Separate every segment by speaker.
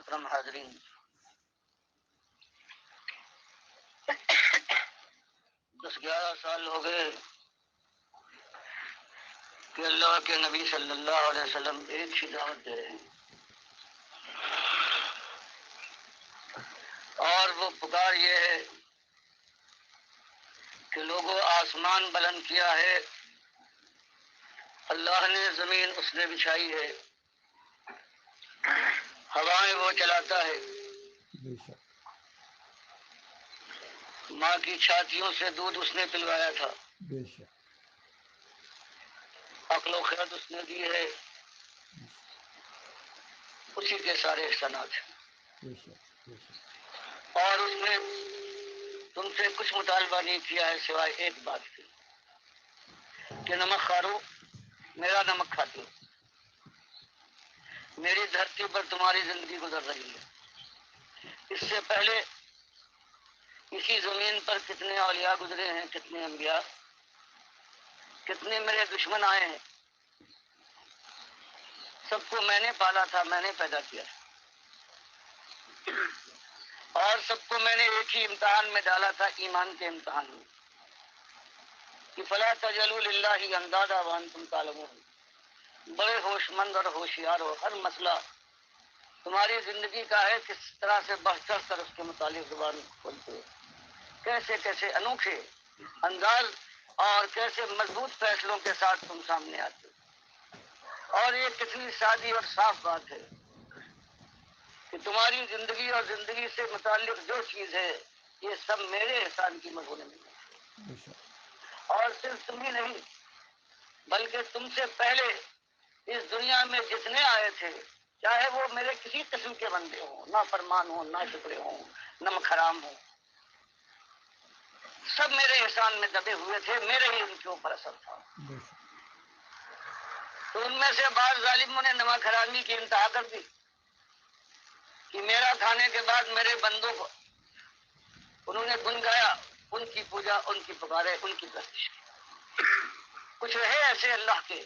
Speaker 1: محترم حاضرین، 10-11 سال ہو گئے کہ اللہ کے نبی صلی اللہ علیہ وسلم ایک ہی دعوت دے رہے ہیں، اور وہ پکار یہ ہے کہ لوگوں آسمان بلند کیا ہے، اللہ نے زمین اس نے بچھائی ہے، ہوائیں وہ چلاتا ہے، ماں کی چھاتیوں سے دودھ اس نے پلوایا تھا، عقل و خرد اس نے دی ہے، اسی کے سارے احسانات ہیں، اور اس نے تم سے کچھ مطالبہ نہیں کیا ہے سوائے ایک بات کی کہ نمک کھارو، میرا نمک کھاتے ہو، میری دھرتی پر تمہاری زندگی گزر رہی ہے۔ اس سے پہلے اسی زمین پر کتنے اولیاء گزرے ہیں، کتنے انبیاء، کتنے میرے دشمن آئے ہیں، سب کو میں نے پالا تھا، میں نے پیدا کیا تھا، اور سب کو میں نے ایک ہی امتحان میں ڈالا تھا، ایمان کے امتحان میں، کہ فلا تجعلوا للہ اندادا وانتم تعلمون۔ بڑے ہوش مند اور ہوشیار ہو، ہر مسئلہ تمہاری زندگی کا ہے، کس طرح سے بڑھ چڑھ کر اس کے متعلق زبان کھولتے ہو، کیسے کیسے انوکھے انداز اور کیسے مضبوط فیصلوں کے ساتھ تم سامنے آتے ہو۔ اور یہ کتنی سادی اور صاف بات ہے کہ تمہاری زندگی اور زندگی سے متعلق جو چیز ہے یہ سب میرے احسان کی مظہر میں، اور صرف تم ہی نہیں بلکہ تم سے پہلے اس دنیا میں جتنے آئے تھے، چاہے وہ میرے کسی قسم کے بندے ہوں، نافرمان ہوں، ناشکرے ہوں، نمک حرام ہوں، سب میرے احسان میں دبے ہوئے تھے، میرے ہی ان کے اوپر اثر تھا۔ تو ان میں سے بعض ظالموں نے نمک حرامی کی انتہا کر دی کہ میرا کھانے کے بعد میرے بندوں کو انہوں نے گن گایا، ان کی پوجا، ان کی پکارے، ان کی پرستش کی۔ کچھ رہے ایسے اللہ کے،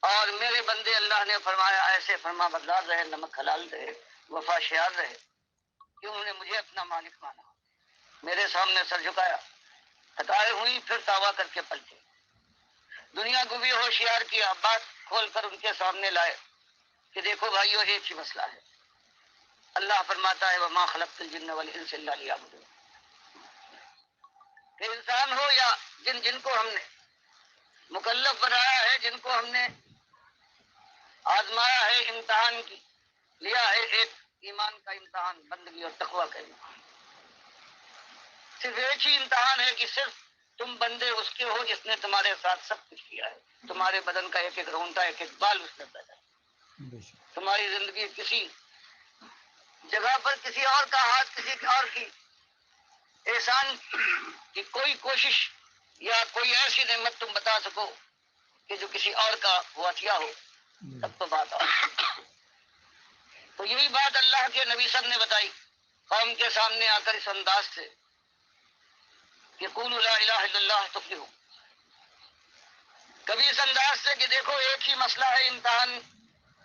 Speaker 1: اور میرے بندے اللہ نے فرمایا ایسے فرما بردار رہے، نمک حلال رہے، وفا شیار رہے، کہ انہوں نے مجھے اپنا مالک مانا، میرے سامنے سر جھکایا، ہٹائے ہوئی پھر دعویٰ کر کے پلٹے، دنیا کو بھی ہوشیار کیا، بات کھول کر ان کے سامنے لائے کہ دیکھو بھائیو ایک ہی مسئلہ ہے۔ اللہ فرماتا ہے وما خلقت الجن والانس الا لیعبدون، کہ انسان ہو یا جن کو ہم نے مکلف بنایا ہے، جن کو ہم نے آزمایا ہے، امتحان کی لیا ہے، ایک ایمان کا امتحان، بندگی اور تقوی کا امتحان، صرف ایک ہی امتحان ہے کہ صرف تم بندے اس کے ہو جس نے تمہارے ساتھ سب کچھ کیا ہے، تمہارے بدن کا ایک ایک رونتا، ایک ایک بال اس نے پیدا کیا، تمہاری زندگی کسی جگہ پر کسی اور کا ہاتھ، کسی اور کی احسان کی کوئی کوشش یا کوئی ایسی نعمت تم بتا سکو کہ جو کسی اور کا وہ عطیہ ہو، تب تو بات آ۔ تو یہی بات اللہ کے نبی صاحب نے بتائی قوم کے سامنے آ کر اس انداز سے کہ قولوا لا الہ الا اللہ تفلحوا، کبھی اس انداز سے کہ دیکھو ایک ہی مسئلہ ہے، امتحان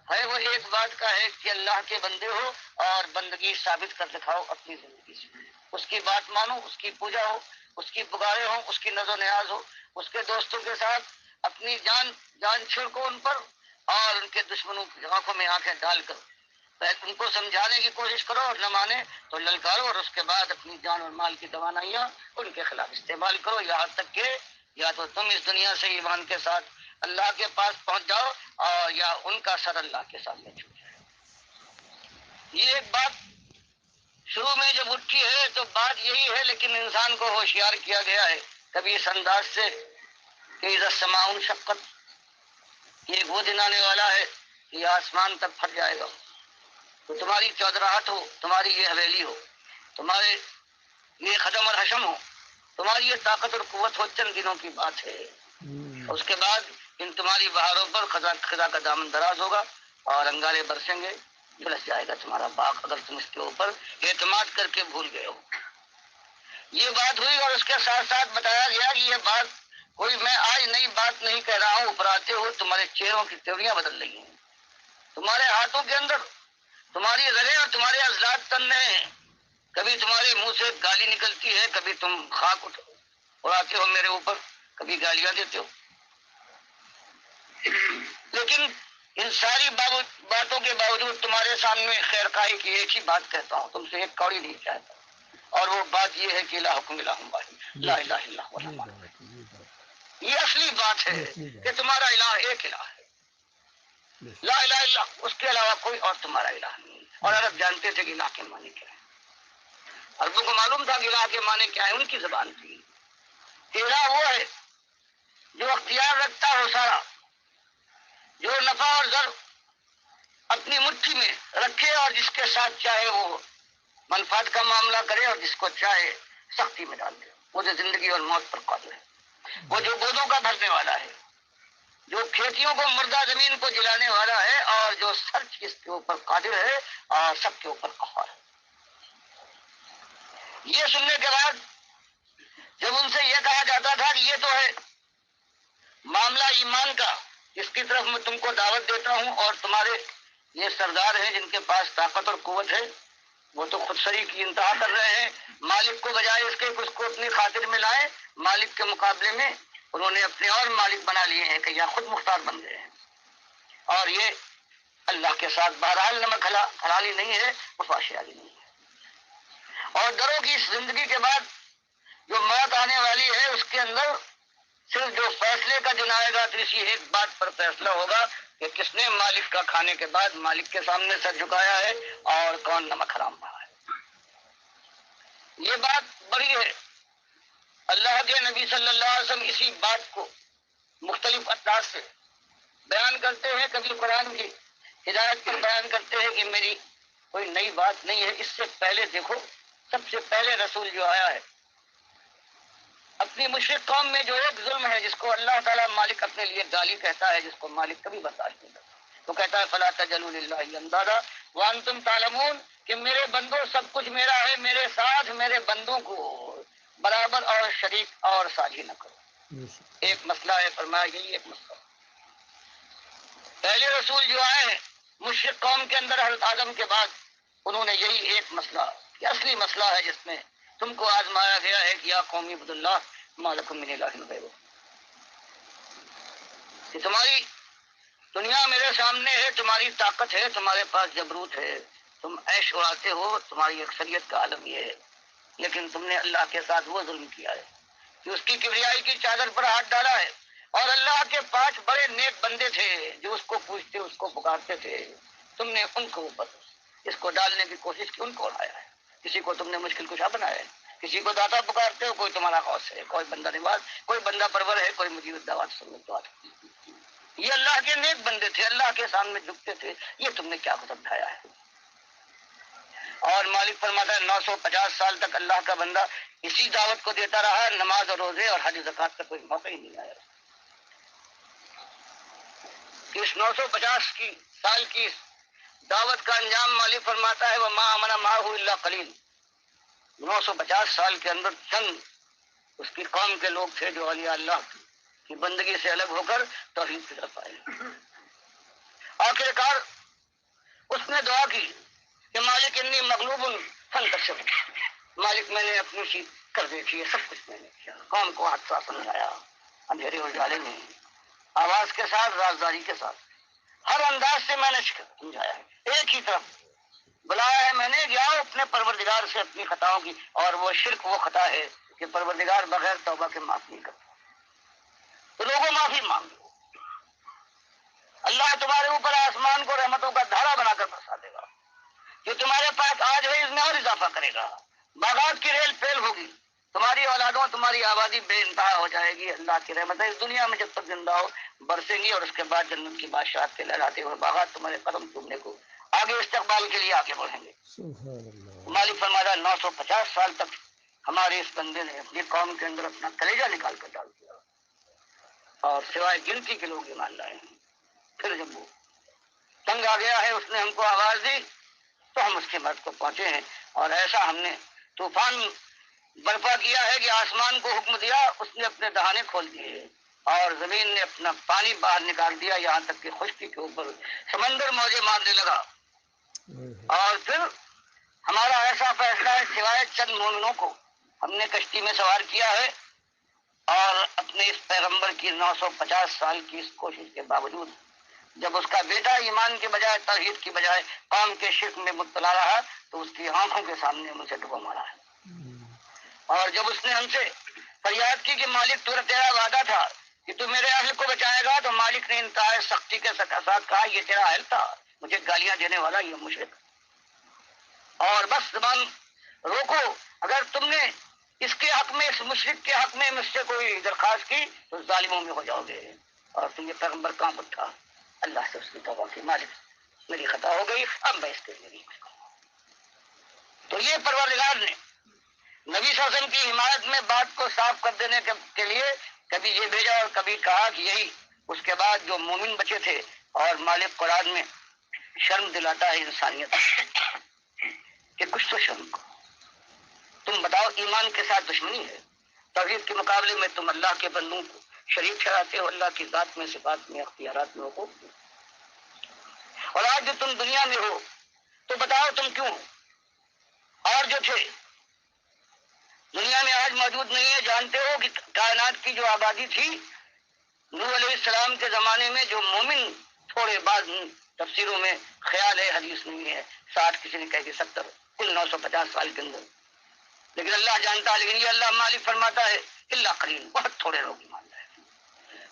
Speaker 1: ہے، وہ ایک بات کا ہے کہ اللہ کے بندے ہو اور بندگی ثابت کر دکھاؤ اپنی زندگی سے، اس کی بات مانو، اس کی پوجا ہو، اس کی پکارے ہوں، اس کی نظر و نیاز ہو، اس کے دوستوں کے ساتھ اپنی جان چھڑکو ان پر، اور ان کے دشمنوں کی آنکھوں میں آنکھیں ڈال کر ان کو سمجھانے کی کوشش کرو، اور نہ مانے تو للکارو، اور اس کے بعد اپنی جان اور مال کی توانائیاں ان کے خلاف استعمال کرو، یہاں تک کہ یا تو تم اس دنیا سے ایمان کے ساتھ اللہ کے پاس پہنچ جاؤ، اور یا ان کا سر اللہ کے سامنے چھوٹ جائے۔ یہ ایک بات شروع میں جب اٹھی ہے تو بات یہی ہے، لیکن انسان کو ہوشیار کیا گیا ہے کبھی اس انداز سے کہ اذا السماء انشقت، یہ وہ دن آنے والا ہے کہ یہ آسمان تک پھٹ جائے گا، تو تمہاری چودراہٹ ہو، تمہاری یہ حویلی ہو، تمہارے یہ خدم اور حشم ہو، تمہاری یہ طاقت اور قوت ہو، چند دنوں کی بات ہے، اس کے بعد ان تمہاری بہاروں پر خدا کا دامن دراز ہوگا اور انگارے برسیں گے، جھلس جائے گا تمہارا باغ اگر تم اس کے اوپر اعتماد کر کے بھول گئے ہو۔ یہ بات ہوئی، اور اس کے ساتھ ساتھ بتایا گیا کہ یہ بات کوئی میں آج نئی بات نہیں کہہ رہا ہوں، اوپر آتے ہو تمہارے چہروں کی تیوریاں بدل رہی ہیں، تمہارے ہاتھوں کے اندر تمہاری رگیں اور تمہارے عضلات تن میں ہیں. کبھی تمہارے منہ سے گالی نکلتی ہے، کبھی تم خاک اڑاتے ہو میرے اوپر، کبھی گالیاں دیتے ہو. لیکن ان ساری باتوں کے باوجود تمہارے سامنے خیر خواہی کی ایک ہی بات کہتا ہوں، تم سے ایک کوڑی نہیں چاہتا، اور وہ بات یہ ہے کہ لا حکم الہ واحد لا الہ الا هو الرحمن. یہ اصلی بات ہے کہ تمہارا الہ ایک الہ ہے، لا الہ الا، اس کے علاوہ کوئی اور تمہارا الہ نہیں. اور عرب جانتے تھے کہ الہ کے معنی کیا ہے. عربوں کو معلوم تھا کہ الہ کے معنی کیا ہے، ان کی زبان تھی. الہ وہ ہے جو اختیار رکھتا ہو سارا، جو نفع اور ضر اپنی مٹھی میں رکھے اور جس کے ساتھ چاہے وہ منفعت کا معاملہ کرے اور جس کو چاہے سختی میں ڈال دے. وہ جو زندگی اور موت پر قادر ہے، وہ جو گودوں کا بھرنے والا ہے، جو کھیتیوں کو مردہ زمین کو جلانے والا ہے، اور جو سر چیز کے اوپر قادر ہے اور سب کے اوپر قہار ہے. یہ سننے کے بعد جب ان سے یہ کہا جاتا تھا کہ یہ تو ہے معاملہ ایمان کا، اس کی طرف میں تم کو دعوت دیتا ہوں، اور تمہارے یہ سردار ہیں جن کے پاس طاقت اور قوت ہے، وہ تو خود سری کی انتہا کر رہے ہیں. مالک کو بجائے اس کے کچھ کو اپنی خاطر میں لائے، مالک کے مقابلے میں انہوں نے اپنے اور مالک بنا لیے ہیں کہ یا خود مختار بن گئے ہیں. اور یہ اللہ کے ساتھ بہرحال نمک حلالی نہیں ہے، مفاشیالی نہیں ہے. اور ڈرو کی اس زندگی کے بعد جو موت آنے والی ہے، اس کے اندر صرف جو فیصلے کا دن آئے گا تو اسی ایک بات پر فیصلہ ہوگا کہ کس نے مالک کا کھانے کے بعد مالک کے سامنے سر جھکایا ہے اور کون نمک حرام کھایا ہے. یہ بات بڑی ہے. اللہ کے نبی صلی اللہ علیہ وسلم اسی بات کو مختلف انداز سے بیان کرتے ہیں. کبھی قرآن کی ہدایت پر بیان کرتے ہیں کہ میری کوئی نئی بات نہیں ہے. اس سے پہلے دیکھو، سب سے پہلے رسول جو آیا ہے اپنی مشرک قوم میں جو ایک ظلم ہے جس کو اللہ تعالیٰ مالک اپنے لیے گالی کہتا ہے، جس کو مالک کبھی برداشت نہیں کرتا، تو کہتا ہے فلا تجعلوا للہ اندادا وانتم تعلمون، کہ میرے بندوں سب کچھ میرا ہے، میرے ساتھ میرے بندوں کو برابر اور شریک اور ساجھی نہ کرو. ایک مسئلہ ہے، فرمایا یہی ایک مسئلہ. پہلے رسول جو آئے ہیں مشرک قوم کے اندر حضرت آدم کے بعد، انہوں نے یہی ایک مسئلہ، یہ اصلی مسئلہ ہے جس میں تم کو آزمایا گیا ہے کہ یا قومی عبد اللہ ما لکم من الہ غیرہ، کہ تمہاری دنیا میرے سامنے ہے، تمہاری طاقت ہے، تمہارے پاس جبروت ہے، تم عیش اڑاتے ہو، تمہاری اکثریت کا عالم یہ ہے، لیکن تم نے اللہ کے ساتھ وہ ظلم کیا ہے کہ اس کی کبریائی کی چادر پر ہاتھ ڈالا ہے. اور اللہ کے 5 بڑے نیک بندے تھے جو اس کو پوچھتے، اس کو پکارتے تھے، تم نے ان کو اوپر اس کو ڈالنے کی کوشش کی، ان کو اڑایا ہے. کسی کو تم نے مشکل کشا بنایا ہے، کسی کو داتا پکارتے ہو، کوئی تمہارا غوث ہے، کوئی بندہ نواز، کوئی بندہ پرور ہے، کوئی مجیب الدعوات سنت. یہ اللہ کے نیک بندے تھے، اللہ کے سامنے جھکتے تھے، یہ تم نے کیا قدم اٹھایا ہے. اور مالک فرماتا ہے 950 سال تک اللہ کا بندہ اسی دعوت کو دیتا رہا، نماز اور روزے اور حج زکات کا کوئی موقع ہی نہیں آیا. کہ اس 950 سال کی دعوت کا انجام مالک فرماتا ہے وما آمن معه الا قلیل. 950 سال کے اندر چند اس کی قوم کے لوگ تھے جو اولیاء اللہ کی بندگی سے الگ ہو کر توحید کی طرف آئے. آخرکار اس نے دعا کی کہ مالک انی مغلوب فانتصر، مالک میں نے اپنی سی کر دیکھی ہے، سب کچھ میں نے کیا، قوم کو حادثہ سمجھایا، اندھیرے اجالے میں آواز کے ساتھ، رازداری کے ساتھ، ہر انداز سے میں نے سمجھایا ہے. ایک ہی طرف بلایا ہے میں نے، جاؤ اپنے پروردگار سے اپنی خطاؤں کی، اور وہ شرک وہ خطا ہے کہ پروردگار بغیر توبہ کے معاف نہیں کرتا. تو لوگوں معافی مانگو، اللہ تمہارے اوپر آسمان کو رحمتوں کا دھارا بنا کر برسا دے گا. جو تمہارے پاس آج ہے اس میں اور اضافہ کرے گا. باغات کی ریل فیل ہوگی، تمہاری اولادوں تمہاری آبادی بے انتہا ہو جائے گی. اللہ کی رحمت ہے اس دنیا میں جب تک زندہ ہو برسیں گی، اور اس کے بعد جنت کی بادشاہت کے لہراتے ہوئے باغات تمہارے قدم چومنے کو آگے استقبال کے لیے آگے بڑھیں گے. مالک فرمایا 950 سال تک ہمارے اس بندے نے اپنی قوم کے اندر اپنا کلیجہ نکال کر ڈال دیا، اور سوائے گنتی کے لوگ ایمان لائے ہیں. پھر جب وہ تنگ آ گیا ہے، اس نے ہم کو آواز دی تو ہم اس کے بعد کو پہنچے ہیں، اور ایسا ہم نے طوفان برپا کیا ہے کہ آسمان کو حکم دیا، اس نے اپنے دہانے کھول دیے، اور زمین نے اپنا پانی باہر نکال دیا، یہاں تک کہ خشکی کے اوپر سمندر موجیں مارنے لگا. اور پھر ہمارا ایسا فیصلہ ہے، سوائے چند مومنوں کو ہم نے کشتی میں سوار کیا ہے، اور اپنے اس پیغمبر کی 950 سال کی اس کوشش کے باوجود جب اس کا بیٹا ایمان کے بجائے توحید کی بجائے قوم کے شرک میں مبتلا رہا تو اس کی آنکھوں کے سامنے مجھے ڈبو مارا ہے۔ اور جب اس نے ہم سے فریاد کی کہ مالک تیرا وعدہ تھا کہ تو میرے اہل کو بچائے گا، تو مالک نے انتہائی سختی کے ساتھ کہا یہ تیرا اہل تھا، مجھے گالیاں دینے والا یہ مشرک، اور بس زبان روکو، اگر تم نے اس کے حق میں، اس مشرک کے حق میں مجھ سے کوئی درخواست کی تو ظالموں میں ہو جاؤ گے۔ اور پھر یہ پیغمبر کہاں اٹھا، اللہ سے اس کی توبہ کی، مالک میری خطا ہو گئی، اب میں اس کے لیے نہیں کچھ کروں گا۔ تو یہ پروردگار نے نبی صلی اللہ علیہ وسلم کی حمایت میں بات کو صاف کر دینے کے لیے کبھی یہ بھیجا اور کبھی کہا کہ یہی اس کے بعد جو مومن بچے تھے، اور مالک قرآن میں شرم دلاتا ہے انسانیت کہ کچھ تو شرم کو، تم بتاؤ ایمان کے ساتھ دشمنی ہے، توحید کے مقابلے میں تم اللہ کے بندوں کو شریک ٹھہراتے ہو، اللہ کی ذات میں، صفات میں، اختیارات میں ہو، اور آج جو تم دنیا میں ہو تو بتاؤ تم کیوں، اور جو تھے دنیا میں آج موجود نہیں ہے، جانتے ہو کہ کائنات کی جو آبادی تھی نوح علیہ السلام کے زمانے میں، جو مومن تھوڑے بعد تفسیروں میں خیال ہے، حدیث نہیں ہے، 60 کسی نے کہہ کے 70، کل 950 سال کے اندر، لیکن اللہ جانتا ہے، لیکن یہ اللہ مالک فرماتا ہے اللہ قلیل، بہت تھوڑے لوگ ایمان لائے۔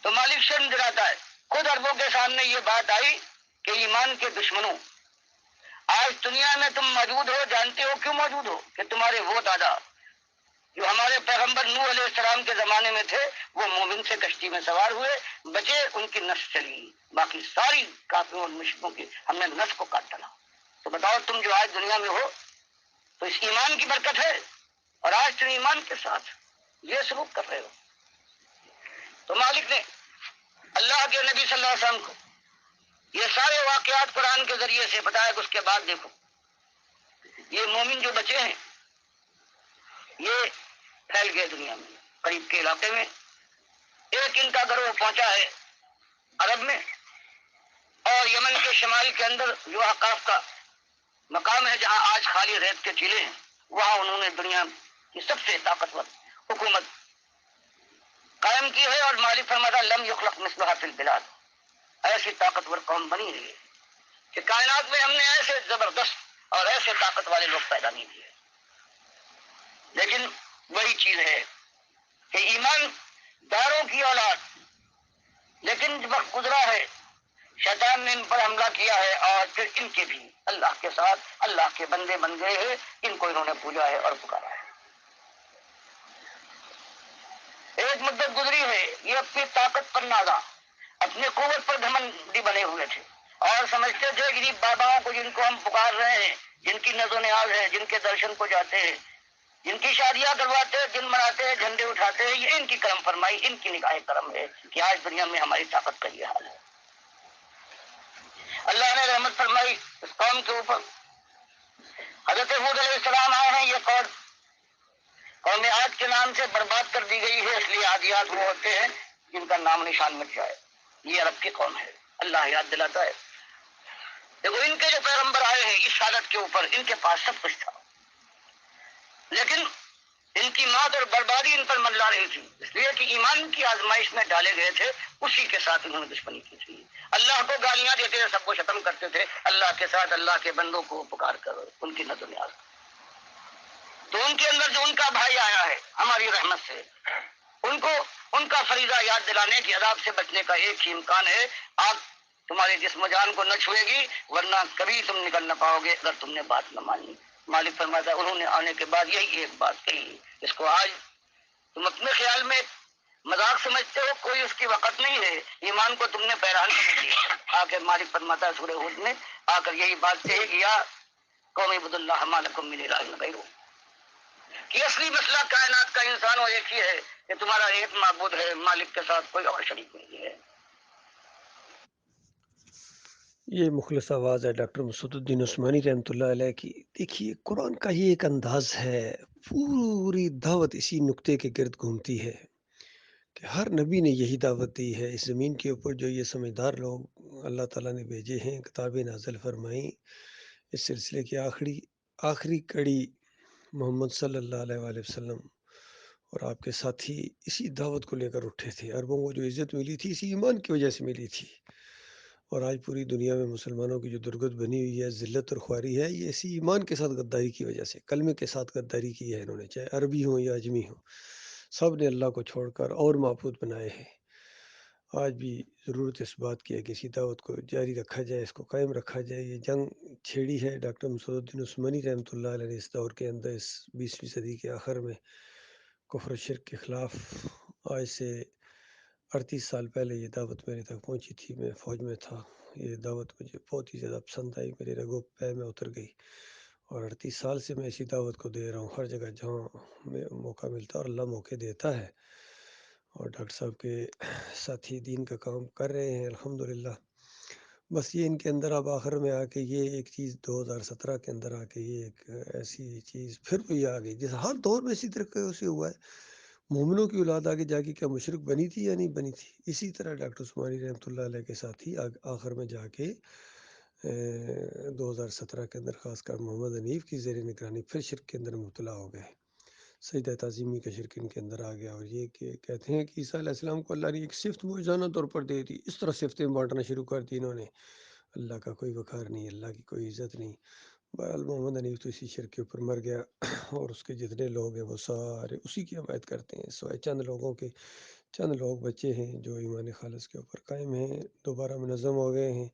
Speaker 1: تو مالک شرم دلاتا ہے، خود عربوں کے سامنے یہ بات آئی کہ ایمان کے دشمنوں، آج دنیا میں تم موجود ہو، جانتے ہو کیوں موجود ہو؟ کہ تمہارے وہ دادا جو ہمارے پیغمبر نوح علیہ السلام کے زمانے میں تھے، وہ مومن سے کشتی میں سوار ہوئے، بچے، ان کی نس چلی، باقی ساری کافروں اور مشرکوں کی ہم نے نس کو کاٹ ڈالا۔ تو بتاؤ تم جو آج دنیا میں ہو تو اس ایمان کی برکت ہے، اور آج تم ایمان کے ساتھ یہ سلوک کر رہے ہو۔ تو مالک نے اللہ کے نبی صلی اللہ علیہ وسلم کو یہ سارے واقعات قرآن کے ذریعے سے بتایا کہ اس کے بعد دیکھو یہ مومن جو بچے ہیں یہ پھیل گئے دنیا میں، قریب کے علاقے میں ایک ان کا گروہ پہنچا ہے عرب میں، اور یمن کے شمال کے اندر جو احقاف کا مقام ہے جہاں آج خالی ریت کے ٹیلے ہیں، وہاں انہوں نے دنیا کی سب سے طاقتور حکومت قائم کی ہے، اور مالک فرماتا لم یخلق مثلها فی البلاد، ایسی طاقتور قوم بنی رہی ہے کہ کائنات میں ہم نے ایسے زبردست اور ایسے طاقت والے لوگ پیدا نہیں کیے۔ لیکن وہی چیز ہے کہ ایمان داروں کی اولاد، لیکن جب وقت گزرا ہے شیطان نے ان پر حملہ کیا ہے، اور پھر ان کے بھی اللہ کے ساتھ اللہ کے بندے بن گئے ہیں، ان کو انہوں نے پوجا ہے اور پکارا ہے۔ ایک مدت گزری ہے، یہ اپنی طاقت پر نازا، اپنی قوت پر گھمنڈی بنے ہوئے تھے، اور سمجھتے تھے کہ باباؤں کو جن کو ہم پکار رہے ہیں، جن کی نظر و نیاز ہے، جن کے درشن کو جاتے ہیں، جن کی شادیاں کرواتے ہیں، دن مناتے ہیں، جھنڈے اٹھاتے ہیں، یہ ان کی کرم فرمائی، ان کی نگاہ کرم ہے کہ آج دنیا میں ہماری طاقت کا یہ حال ہے۔ اللہ نے رحمت فرمائی اس قوم کے اوپر، حضرت ہود علیہ السلام آئے ہیں، یہ قوم عاد کے نام سے برباد کر دی گئی ہے، اس لیے عادیات وہ ہوتے ہیں جن کا نام نشان مٹ جائے، یہ عرب کی قوم ہے۔ اللہ یاد دلاتا ہے دیکھو ان کے جو پیغمبر آئے ہیں اس حالت کے اوپر، ان کے پاس سب کچھ تھا، لیکن ان کی موت اور بربادی ان پر منڈلا رہی تھی، اس لیے کہ ایمان کی آزمائش میں ڈالے گئے تھے، اسی کے ساتھ انہوں نے دشمنی کی تھی، اللہ کو گالیاں دیتے تھے، سب کو ختم کرتے تھے، اللہ کے ساتھ اللہ کے بندوں کو پکار کر ان کی نظر نیاز۔ تو ان کے اندر جو ان کا بھائی آیا ہے ہماری رحمت سے، ان کو ان کا فریضہ یاد دلانے کی عذاب سے بچنے کا ایک ہی امکان ہے، آگ تمہارے جسم و جان کو نہ چھوئے گی، ورنہ کبھی تم نکل نہ پاؤ گے اگر تم نے بات نہ مانی۔ مالک فرماتا ہے انہوں نے آنے کے بعد یہی ایک بات کہی، اس کو آج تم اپنے خیال میں مذاق سمجھتے ہو، کوئی اس کی وقت نہیں ہے، ایمان کو تم نے بہرحال سمجھ لیا۔ آ کے مالک فرماتا ہے سورہ ہود میں آ کر یہی بات کہی کہ یا قوم اعبدوا اللہ ما لکم من الہ غیرہ، کہ اصلی مسئلہ کائنات کا انسان وہ ایک ہی ہے کہ تمہارا ایک معبود ہے، مالک کے ساتھ کوئی اور شریک نہیں ہے۔
Speaker 2: یہ مخلص آواز ہے ڈاکٹر مسعود الدین عثمانی رحمۃ اللہ علیہ کی۔ دیکھیے قرآن کا یہ ایک انداز ہے، پوری دعوت اسی نقطے کے گرد گھومتی ہے کہ ہر نبی نے یہی دعوت دی ہے۔ اس زمین کے اوپر جو یہ سمجھدار لوگ اللہ تعالیٰ نے بھیجے ہیں، کتابیں نازل فرمائیں، اس سلسلے کی آخری کڑی محمد صلی اللہ علیہ وآلہ وسلم اور آپ کے ساتھی اسی دعوت کو لے کر اٹھے تھے۔ عربوں کو جو عزت ملی تھی اسی ایمان کی وجہ سے ملی تھی، اور آج پوری دنیا میں مسلمانوں کی جو درگت بنی ہوئی ہے، ذلت اور خواری ہے، یہ اسی ایمان کے ساتھ غداری کی وجہ سے، کلمے کے ساتھ غداری کی ہے انہوں نے، چاہے عربی ہوں یا اجمی ہوں، سب نے اللہ کو چھوڑ کر اور معبود بنائے ہیں۔ آج بھی ضرورت اس بات کی ہے کہ اسی دعوت کو جاری رکھا جائے، اس کو قائم رکھا جائے۔ یہ جنگ چھیڑی ہے ڈاکٹر مسعود الدین عثمانی رحمۃ اللہ علیہ نے اس دور کے اندر، اس 20ویں صدی کے آخر میں، کفر و شرک کے خلاف۔ آج سے 38 سال پہلے یہ دعوت میرے تک پہنچی تھی، میں فوج میں تھا۔ یہ دعوت مجھے بہت ہی زیادہ پسند آئی، میرے رگو پے میں اتر گئی، اور 38 سال سے میں اسی دعوت کو دے رہا ہوں، ہر جگہ جہاں میں موقع ملتا ہے اور اللہ موقع دیتا ہے، اور ڈاکٹر صاحب کے ساتھی دین کا کام کر رہے ہیں الحمدللہ۔ بس یہ ان کے اندر اب آخر میں آ کے یہ ایک چیز 2017 کے اندر آ کے یہ ایک ایسی چیز پھر وہی آ گئی، جیسے ہر دور میں اسی طریقے سے ہوا ہے۔ مومنوں کی اولاد آگے جا کے کیا مشرک بنی تھی یا نہیں بنی تھی؟ اسی طرح ڈاکٹر عثمانی رحمۃ اللہ علیہ کے ساتھی آخر میں جا کے 2017 کے اندر خاص کر محمد حنیف کی زیر نگرانی پھر شرک کے اندر مبتلا ہو گئے۔ سجدہ تعظیمی کا شرک ان کے اندر آ گیا، اور یہ کہ کہتے ہیں کہ عیسیٰ علیہ السلام کو اللہ نے ایک صفت معجزانہ طور پر دے دی، اس طرح صفتیں بانٹنا شروع کر دی انہوں نے۔ اللہ کا کوئی وقار نہیں، اللہ کی کوئی عزت نہیں۔ بہرحال محمد حنیف تو اسی شرک کے اوپر مر گیا، اور اس کے جتنے لوگ ہیں وہ سارے اسی کی حمایت کرتے ہیں، سوائے چند لوگوں کے، چند لوگ بچے ہیں جو ایمان خالص کے اوپر قائم ہیں، دوبارہ منظم ہو گئے ہیں۔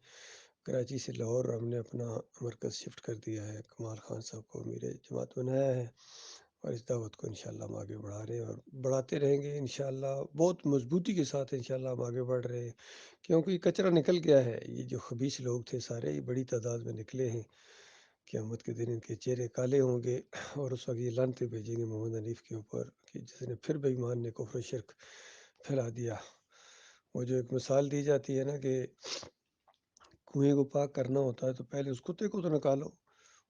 Speaker 2: کراچی سے لاہور ہم نے اپنا مرکز شفٹ کر دیا ہے، کمال خان صاحب کو امیر جماعت بنایا ہے، اور اس دعوت کو انشاءاللہ ہم آگے بڑھا رہے ہیں اور بڑھاتے رہیں گے انشاءاللہ، بہت مضبوطی کے ساتھ انشاءاللہ ہم آگے بڑھ رہے ہیں، کیونکہ یہ کچرا نکل گیا ہے۔ یہ جو خبیث لوگ تھے سارے، یہ بڑی تعداد میں نکلے ہیں، قیامت کے دن ان کے چہرے کالے ہوں گے، اور اس وقت یہ لعنتیں بھیجیں گے محمد حنیف کے اوپر کہ جس نے پھر بے ایمان نے کفر و شرک پھیلا دیا۔ وہ جو ایک مثال دی جاتی ہے نا کہ کنویں کو پاک کرنا ہوتا ہے تو پہلے اس کتے کو تو نکالو،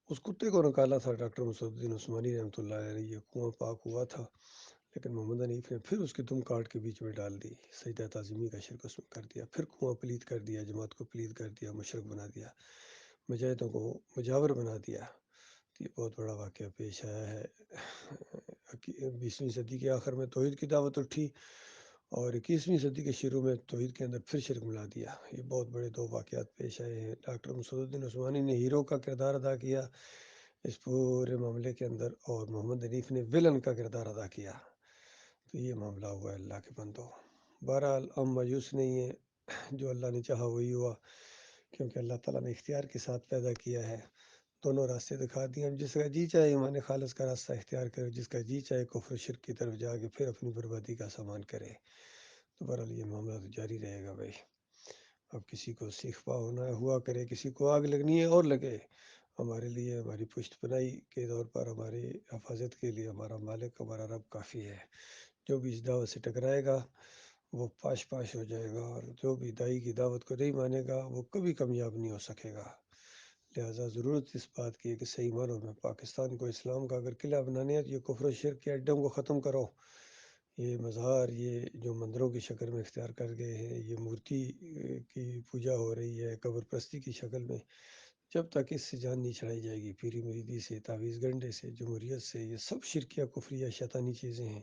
Speaker 2: اس کتے کو نکالا تھا ڈاکٹر مسعود الدین عثمانی رحمۃ اللہ علیہ، یہ کنواں پاک ہوا تھا، لیکن محمد حنیف نے پھر اس کی دم کاٹ کے بیچ میں ڈال دی، سجدہ تعظیمی کا شرک اس میں کر دیا، پھر کنواں پلید کر دیا، جماعت کو پلید کر دیا، مشرک بنا دیا، مجاہدوں کو مجاور بنا دیا۔ تو یہ بہت بڑا واقعہ پیش آیا ہے۔ 20ویں صدی کے آخر میں توحید کی دعوت اٹھی، اور 21ویں صدی کے شروع میں توحید کے اندر پھر شرک ملا دیا۔ یہ بہت بڑے دو واقعات پیش آئے ہیں۔ ڈاکٹر مسعود الدین عثمانی نے ہیرو کا کردار ادا کیا اس پورے معاملے کے اندر، اور محمد حنیف نے ویلن کا کردار ادا کیا۔ تو یہ معاملہ ہوا ہے اللہ کے بندو۔ بہرحال ہم مایوس نہیں ہیں، جو اللہ نے چاہا وہی ہوا، کیونکہ اللہ تعالیٰ نے اختیار کے ساتھ پیدا کیا ہے، دونوں راستے دکھا دیے۔ ہم جس کا جی چاہے ایمان خالص کا راستہ اختیار کرے، جس کا جی چاہے کفر و شرک کی طرف جا کے پھر اپنی بربادی کا سامان کرے۔ تو بہرحال یہ معاملہ تو جاری رہے گا بھائی۔ اب کسی کو سیخ پا ہونا ہے ہوا کرے، کسی کو آگ لگنی ہے اور لگے، ہمارے لیے ہماری پشت پناہی کے طور پر ہماری حفاظت کے لیے ہمارا مالک ہمارا رب کافی ہے۔ جو بھی اس دعوت سے ٹکرائے گا وہ پاش پاش ہو جائے گا، اور جو بھی دائی کی دعوت کو نہیں مانے گا وہ کبھی کامیاب نہیں ہو سکے گا۔ لہٰذا ضرورت اس بات کی ہے کہ صحیح معنوں میں پاکستان کو اسلام کا اگر قلعہ بنانے ہے تو یہ کفر و شرک کے اڈوں کو ختم کرو۔ یہ مزار، یہ جو مندروں کی شکل میں اختیار کر گئے ہیں، یہ مورتی کی پوجا ہو رہی ہے قبر پرستی کی شکل میں، جب تک اس سے جان نہیں چھڑائی جائے گی، پیری مریدی سے، تعویذ گنڈے سے، جمہوریت سے، یہ سب شرکیہ کفریہ شیطانی چیزیں ہیں۔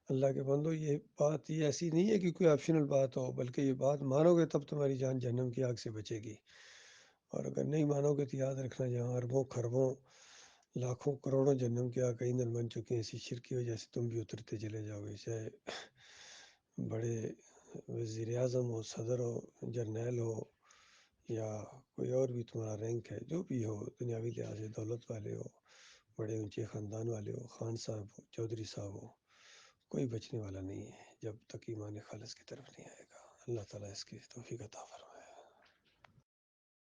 Speaker 2: اللہ کے بندو، یہ بات یہ ایسی نہیں ہے کہ کوئی آپشنل بات ہو، بلکہ یہ بات مانو گے تب تمہاری جان جہنم کی آگ سے بچے گی، اور اگر نہیں مانو گے تو یاد رکھنا جہاں اربوں خربوں لاکھوں کروڑوں جہنم کی آگ کا ایندھن بن چکے ہیں، اسی شرک کی وجہ سے تم بھی اترتے چلے جاؤ گے، چاہے بڑے وزیر اعظم ہو، صدر ہو، جرنیل ہو، یا کوئی اور بھی تمہارا رینک ہے، جو بھی ہو، دنیاوی لحاظ سے دولت والے ہو، بڑے اونچے خاندان والے ہو، خان صاحب ہو، چودھری صاحب ہو، کوئی بچنے والا نہیں ہے جب تک ایمان خالص کی طرف نہیں آئے گا۔ اللہ تعالیٰ اس کی توفیق عطا فرمائے۔